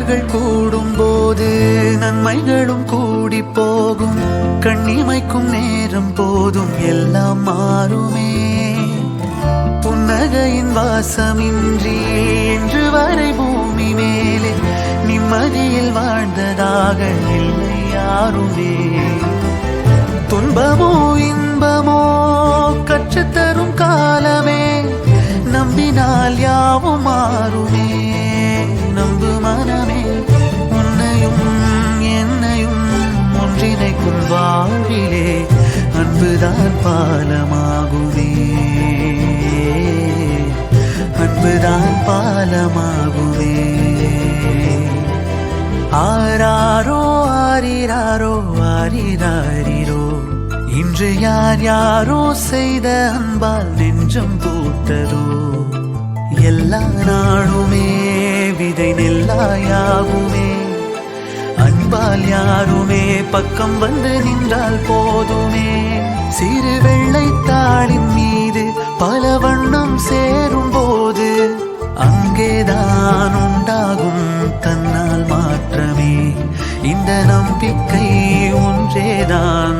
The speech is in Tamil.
உறவுகள் கூடும் போது நன்மைகளும் கூடி போகும். கண்ணிமைக்கும் நேரம் போதும் எல்லாம் மாறுமே. புன்னகையின் வாசமின்றி இன்று வரை பூமி மேலே நிம்மதியில் வாழ்ந்ததாக இல்லை யாருமே. துன்பமோ இன்பமோ கற்றுத்தரும் காலமே, நம்பினால் யாவும் மாறுமே. நம்பு மனமே, உன்னையும் என்னையும் ஒன்றிணைக்கும் வாழ்விலே அன்புதான் பாலமாகுமே. அன்புதான் பாலமாகுமே. ஆராரோ ஆரிராரோ ஆரிராரிரோ, இன்று யார் யாரோ செய்த அன்பால் நெஞ்சம் பூத்ததோ. எல்லா நாளுமே விதை நெல்லாயாகுமே. அன்பால் யாருமே பக்கம் வந்து நின்றால் போதுமே. சிறு வெள்ளைத்தாளின் மீது பல வண்ணம் சேரும் போது அங்கேதான் உண்டாகும் தன்னால் மாற்றமே. இந்த நம்பிக்கை ஒன்றேதான்